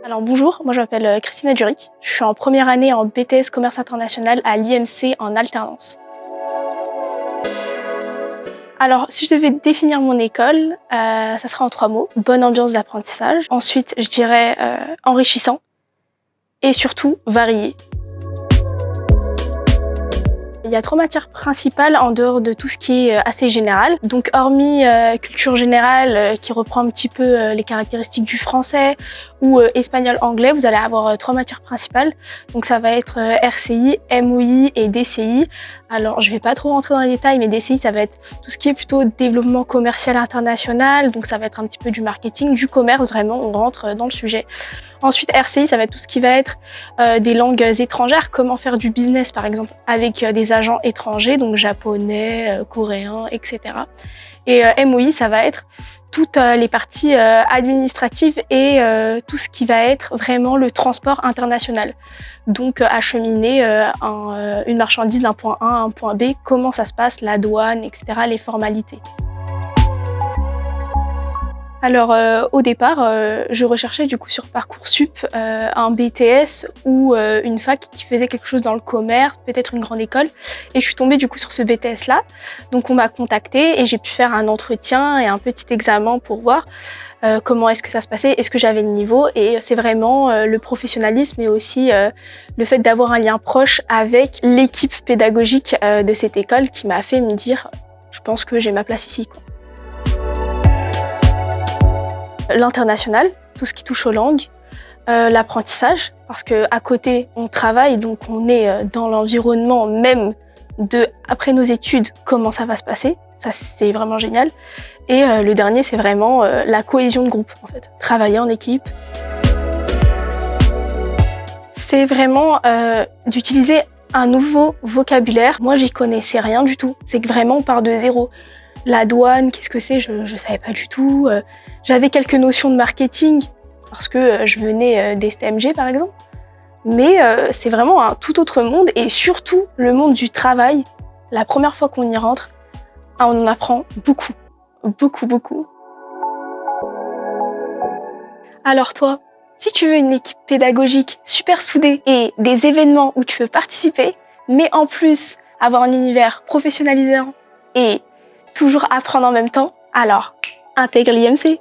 Alors bonjour, moi je m'appelle Christina Duric, je suis en première année en BTS Commerce International à l'IMC en alternance. Alors si je devais définir mon école, ça serait en 3 mots: bonne ambiance d'apprentissage, ensuite je dirais enrichissant et surtout varié. Il y a 3 matières principales en dehors de tout ce qui est assez général. Donc hormis culture générale qui reprend un petit peu les caractéristiques du français ou espagnol-anglais, vous allez avoir 3 matières principales. Donc ça va être RCI, MOI et DCI. Alors je vais pas trop rentrer dans les détails, mais DCI ça va être tout ce qui est plutôt développement commercial international. Donc ça va être un petit peu du marketing, du commerce, vraiment on rentre dans le sujet. Ensuite, RCI, ça va être tout ce qui va être des langues étrangères, comment faire du business par exemple avec des agents étrangers, donc japonais, coréens, etc. Et MOI, ça va être toutes les parties administratives et tout ce qui va être vraiment le transport international. Donc acheminer une marchandise d'un point A à un point B, comment ça se passe, la douane, etc., les formalités. Alors au départ, je recherchais du coup sur Parcoursup un BTS ou une fac qui faisait quelque chose dans le commerce, peut-être une grande école, et je suis tombée du coup sur ce BTS-là. Donc on m'a contactée et j'ai pu faire un entretien et un petit examen pour voir comment est-ce que ça se passait, est-ce que j'avais le niveau, et c'est vraiment le professionnalisme et aussi le fait d'avoir un lien proche avec l'équipe pédagogique de cette école qui m'a fait me dire « je pense que j'ai ma place ici ». L'international, tout ce qui touche aux langues, l'apprentissage, parce qu'à côté on travaille, donc on est dans l'environnement même de, après nos études, comment ça va se passer, ça c'est vraiment génial. Et le dernier c'est vraiment la cohésion de groupe en fait, travailler en équipe. C'est vraiment d'utiliser un nouveau vocabulaire. Moi j'y connaissais rien du tout, c'est que vraiment on part de zéro. La douane, qu'est-ce que c'est? Je savais pas du tout. J'avais quelques notions de marketing parce que je venais des STMG par exemple. Mais c'est vraiment un tout autre monde et surtout le monde du travail. La première fois qu'on y rentre, on en apprend beaucoup, beaucoup, beaucoup. Alors toi, si tu veux une équipe pédagogique super soudée et des événements où tu peux participer, mais en plus avoir un univers professionnalisant et toujours apprendre en même temps, alors intègre l'IMC.